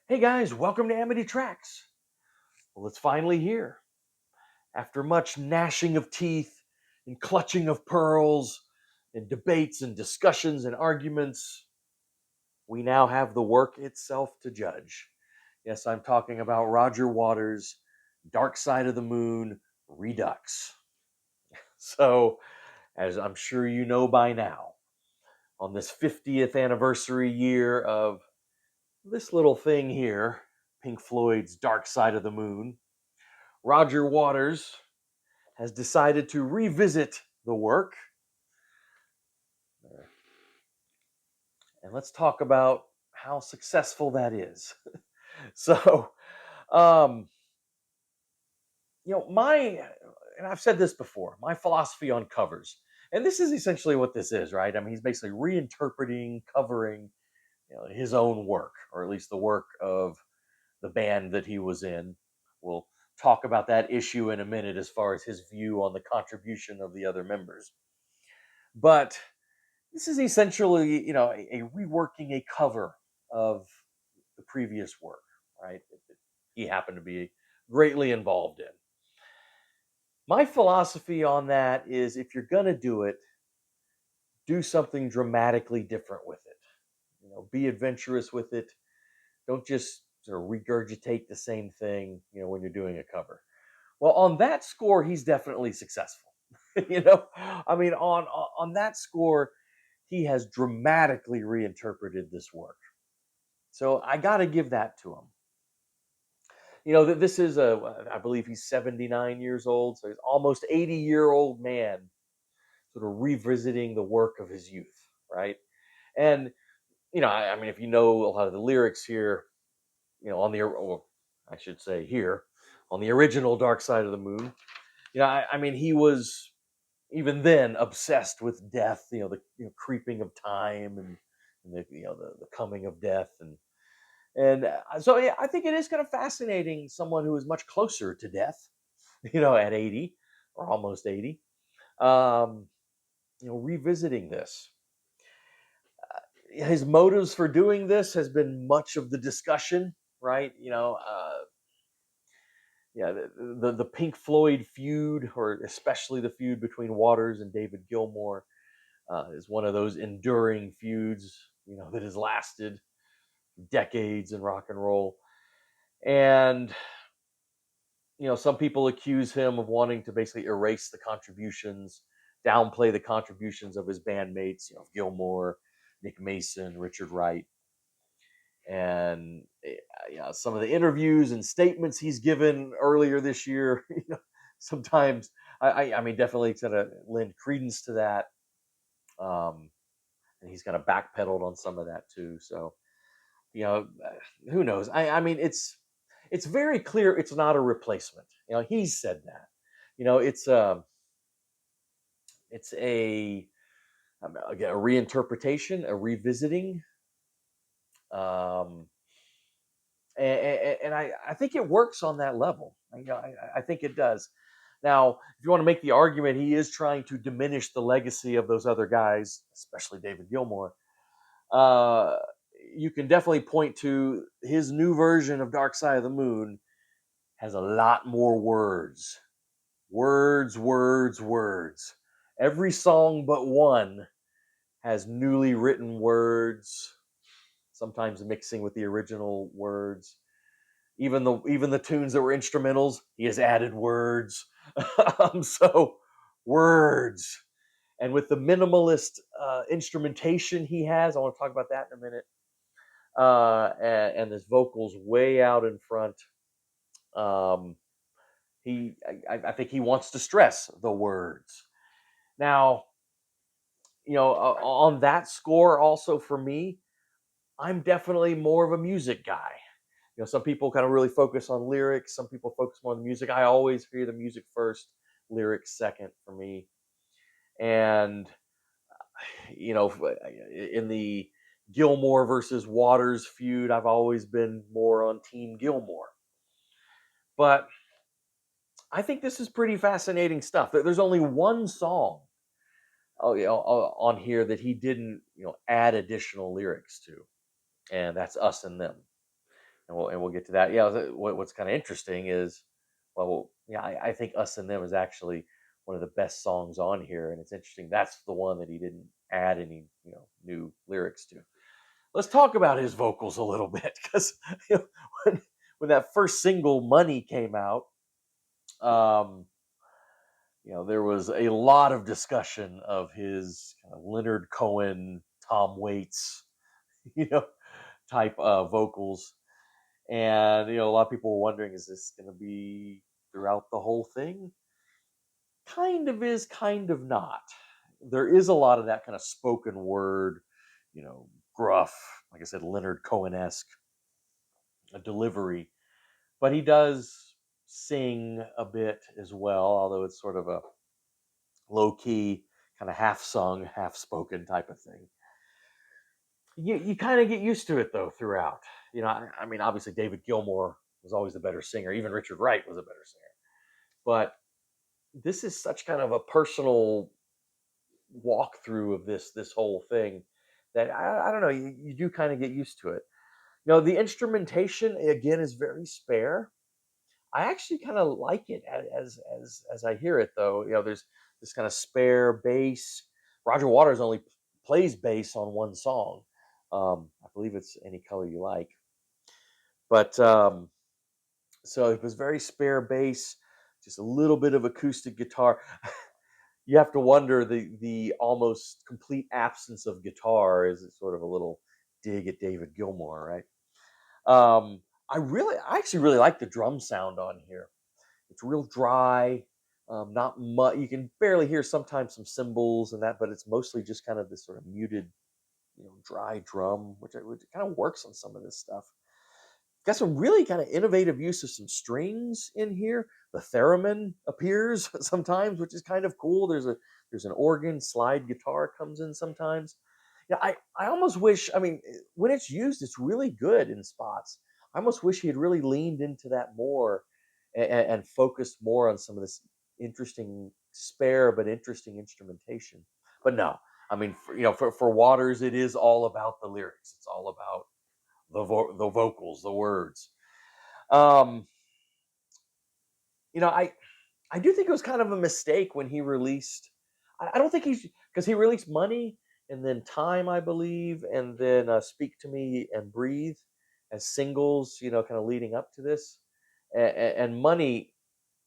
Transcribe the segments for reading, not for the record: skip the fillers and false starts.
Hey guys, welcome to Amity Tracks. Well, it's finally here. After much gnashing of teeth and clutching of pearls and debates and discussions and arguments, we now have the work itself to judge. Yes, I'm talking about Roger Waters' Dark Side of the Moon Redux. So, as I'm sure you know by now, on this 50th anniversary year of this little thing here, Pink Floyd's Dark Side of the Moon, Roger Waters has decided to revisit the work. And let's talk about how successful that is. So, um, and I've said this before, my philosophy on covers, and this is essentially what this is, right? I mean, he's basically reinterpreting, covering, his own work, or at least the work of the band that he was in. We'll talk about that issue in a minute as far as his view on the contribution of the other members. But this is essentially, a reworking a cover of the previous work, right? That he happened to be greatly involved in. My philosophy on that is if you're going to do it, do something dramatically different with it. Be adventurous with it. Don't just sort of regurgitate the same thing, when you're doing a cover. Well, on that score, he's definitely successful. I mean, on that score, he has dramatically reinterpreted this work. So I got to give that to him. That this is I believe he's 79 years old, so he's almost 80-year-old man, sort of revisiting the work of his youth, right? And I mean, if you know a lot of the lyrics here, on the, or I should say here, on the original Dark Side of the Moon, I mean, he was even then obsessed with death, the creeping of time and the coming of death and so yeah, I think it is kind of fascinating someone who is much closer to death, at 80 or almost 80, um, revisiting this. His motives for doing this has been much of the discussion, right? Yeah, the Pink Floyd feud, or especially the feud between Waters and David Gilmour, is one of those enduring feuds, that has lasted decades in rock and roll. And some people accuse him of wanting to basically erase the contributions, downplay the contributions of his bandmates, Gilmour, Nick Mason, Richard Wright. And some of the interviews and statements he's given earlier this year, sometimes I mean, definitely kind of lend credence to that. And he's kind of backpedaled on some of that too. So, who knows? I mean, it's very clear it's not a replacement. He's said that. It's again, a reinterpretation, a revisiting, um, and I think it works on that level. I think it does. Now, if you want to make the argument, he is trying to diminish the legacy of those other guys, especially David Gilmour. Uh, you can definitely point to his new version of Dark Side of the Moon has a lot more words. Words, words, words. Every song but one has newly written words, sometimes mixing with the original words. Even the tunes that were instrumentals, he has added words. So words, and with the minimalist instrumentation he has, I want to talk about that in a minute. And his vocals way out in front. Um, I think he wants to stress the words. Now, on that score, also for me, I'm definitely more of a music guy. Some people kind of really focus on lyrics. Some people focus more on the music. I always hear the music first, lyrics second for me. And in the Gilmour versus Waters feud, I've always been more on Team Gilmour. But I think this is pretty fascinating stuff. There's only one song, on here that he didn't, add additional lyrics to, and that's Us and Them. and we'll get to that. Yeah, what's kind of interesting is, well, yeah, I think Us and Them is actually one of the best songs on here, and it's interesting that's the one that he didn't add any new lyrics to. Let's talk about his vocals a little bit because you know, when when that first single Money came out, um, there was a lot of discussion of his kind of Leonard Cohen, Tom Waits, you know, type vocals. And a lot of people were wondering, is this going to be throughout the whole thing? Kind of is, kind of not. There is a lot of that kind of spoken word, you know, gruff, like I said, Leonard Cohen esque delivery. But he does sing a bit as well, although it's sort of a low key, kind of half sung, half spoken type of thing. You kind of get used to it though throughout. I mean, obviously David Gilmour was always the better singer. Even Richard Wright was a better singer. But this is such kind of a personal walkthrough of this whole thing that I don't know. You do kind of get used to it. The instrumentation again is very spare. I actually kind of like it as I hear it though. There's this kind of spare bass. Roger Waters only plays bass on one song. I believe it's Any Color You Like. But so it was very spare bass, just a little bit of acoustic guitar. You have to wonder the almost complete absence of guitar is sort of a little dig at David Gilmour, right? I actually really like the drum sound on here. It's real dry, not much. You can barely hear sometimes some cymbals and that, but it's mostly just kind of this sort of muted, dry drum, which kind of works on some of this stuff. Got some really kind of innovative use of some strings in here. The theremin appears sometimes, which is kind of cool. There's an organ, slide guitar comes in sometimes. Yeah, I almost wish. I mean, when it's used, it's really good in spots. I almost wish he had really leaned into that more and focused more on some of this interesting, spare but interesting instrumentation. But no, I mean, for Waters, it is all about the lyrics. It's all about the vocals, the words. Um, I do think it was kind of a mistake when he released. I don't think he's because he released Money and then Time, I believe, and then Speak to Me and Breathe as singles. Kind of leading up to this, and Money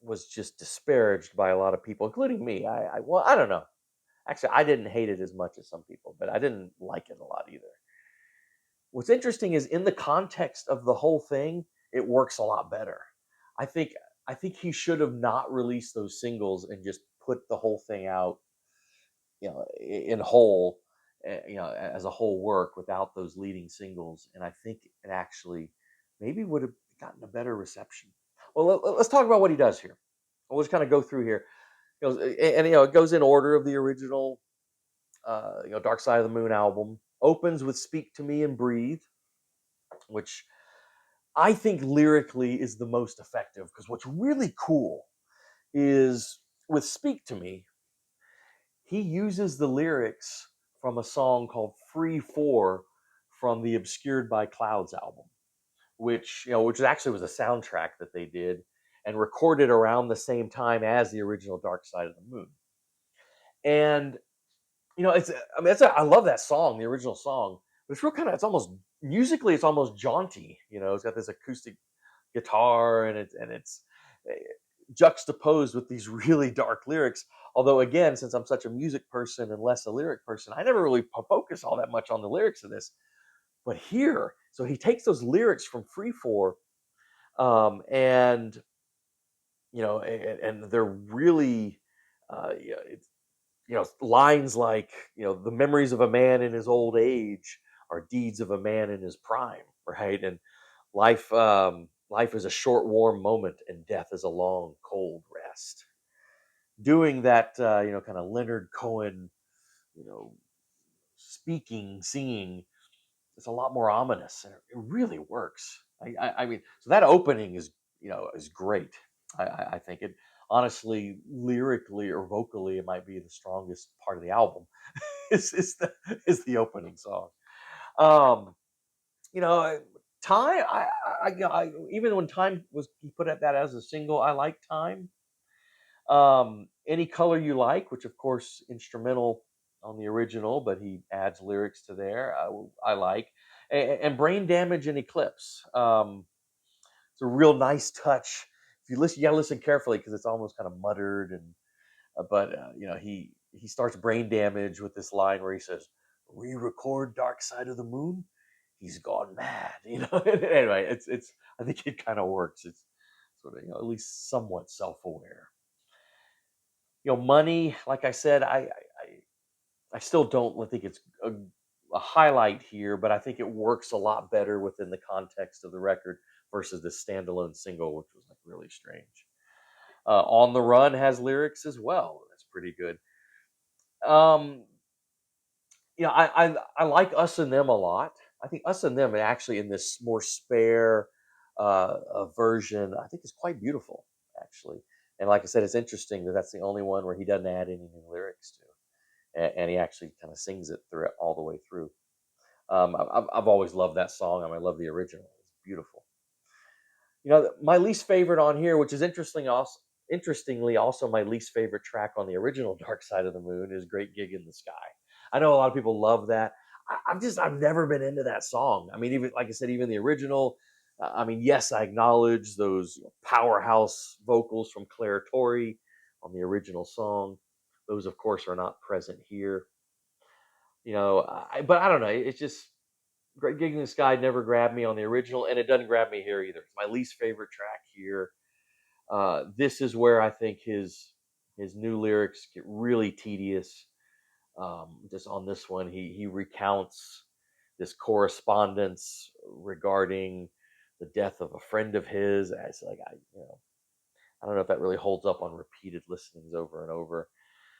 was just disparaged by a lot of people, including me. Well, I don't know. Actually, I didn't hate it as much as some people, but I didn't like it a lot either. What's interesting is in the context of the whole thing, it works a lot better. I think I think he should have not released those singles and just put the whole thing out, in whole, as a whole work without those leading singles. And I think it actually maybe would have gotten a better reception. Well, let's talk about what he does here. We'll just kind of go through here. It goes in order of the original, Dark Side of the Moon album. Opens with "Speak to Me and Breathe," which I think lyrically is the most effective because what's really cool is with "Speak to Me," he uses the lyrics from a song called "Free 4" from the Obscured by Clouds album, which actually was a soundtrack that they did and recorded around the same time as the original Dark Side of the Moon. And I love that song, the original song. But it's real kind of, it's almost musically, it's almost jaunty. It's got this acoustic guitar, and it's eh, juxtaposed with these really dark lyrics. Although, again, since I'm such a music person and less a lyric person, I never really focus all that much on the lyrics of this. But here, so he takes those lyrics from Free For, and and they're really, yeah, lines like, the memories of a man in his old age are deeds of a man in his prime, right? And life is a short warm moment and death is a long cold rest. Doing that, kind of Leonard Cohen, you know speaking, singing, it's a lot more ominous, and it really works. I mean, so that opening is great. I think it, honestly, lyrically or vocally, it might be the strongest part of the album. is is the is the opening song. Um, you know, Time, even when Time was he put at that as a single, I like Time. Any Color You Like, which of course instrumental on the original, but he adds lyrics to there. I like, and Brain Damage and Eclipse. It's a real nice touch. If you listen, you gotta listen carefully because it's almost kind of muttered, and but he starts Brain Damage with this line where he says, "Re-record Dark Side of the Moon. He's gone mad." Anyway, it's I think it kind of works. It's sort of at least somewhat self-aware. Money, like I said, I still don't think it's a highlight here, but I think it works a lot better within the context of the record versus the standalone single, which was like really strange. On the Run has lyrics as well. That's pretty good. Um, I like Us and Them a lot. I think Us and Them actually in this more spare version, I think is quite beautiful actually. And like I said, it's interesting that that's the only one where he doesn't add any new lyrics to, and he actually kind of sings it through it all the way through. I've always loved that song. I love the original. It's beautiful. My least favorite on here, which is interestingly also my least favorite track on the original Dark Side of the Moon, is Great Gig in the Sky. I know a lot of people love that. I've never been into that song. I mean, even like I said, even the original. I mean, yes, I acknowledge those powerhouse vocals from Claire Torrey on the original song. Those, of course, are not present here. But I don't know. It's just Great Gig in the Sky never grabbed me on the original, and it doesn't grab me here either. It's my least favorite track here. This is where I think his new lyrics get really tedious. Just on this one, he recounts this correspondence regarding the death of a friend of his. It's like I don't know if that really holds up on repeated listenings over and over.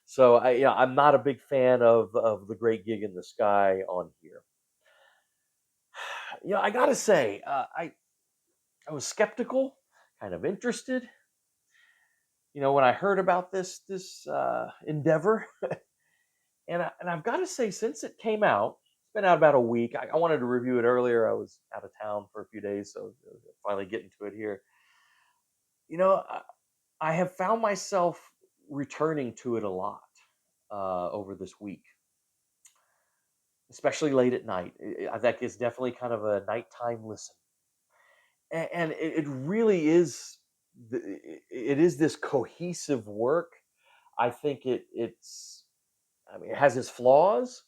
So I'm not a big fan of the Great Gig in the Sky on here. I gotta say, I was skeptical, kind of interested. When I heard about this endeavor, and I've got to say, since it came out, it's been out about a week. I wanted to review it earlier. I was out of town for a few days, so finally getting to it here. I have found myself returning to it a lot over this week, especially late at night. I think it's definitely kind of a nighttime listen, and it really is. It is this cohesive work. I think it's. I mean, it has its flaws,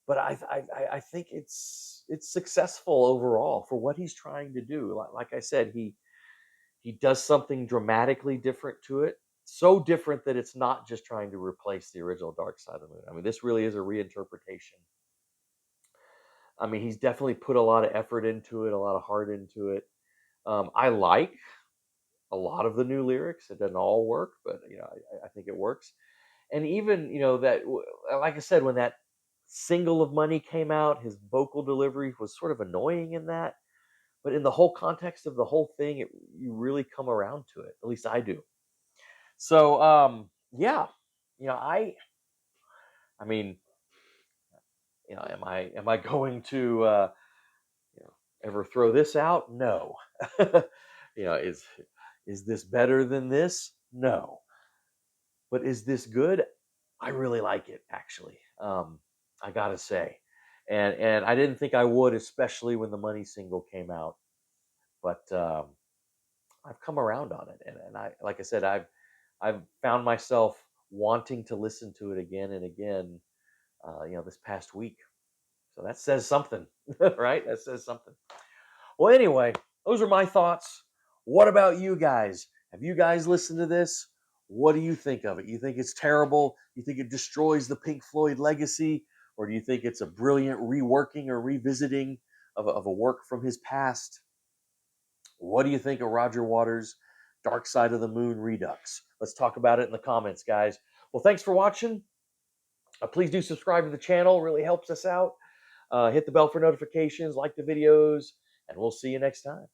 but I think it's successful overall for what he's trying to do. Like I said, he does something dramatically different to it, so different that it's not just trying to replace the original Dark Side of the Moon. I mean, this really is a reinterpretation. I mean, he's definitely put a lot of effort into it, a lot of heart into it. I like a lot of the new lyrics. It doesn't all work, but I think it works. And even that, like I said, when that single of Money came out, his vocal delivery was sort of annoying in that. But in the whole context of the whole thing, you really come around to it. At least I do. So yeah, I mean, am I going to ever throw this out? No. Is this better than this? No. But is this good? I really like it actually. I gotta say, and I didn't think I would, especially when the Money single came out. But I've come around on it, and I like I said, I've found myself wanting to listen to it again and again. This past week. So that says something, right? That says something. Well, anyway, those are my thoughts. What about you guys? Have you guys listened to this? What do you think of it? You think it's terrible? You think it destroys the Pink Floyd legacy? Or do you think it's a brilliant reworking or revisiting of a work from his past? What do you think of Roger Waters' Dark Side of the Moon Redux? Let's talk about it in the comments, guys. Well, thanks for watching. Please do subscribe to the channel. It really helps us out. Hit the bell for notifications, like the videos, and we'll see you next time.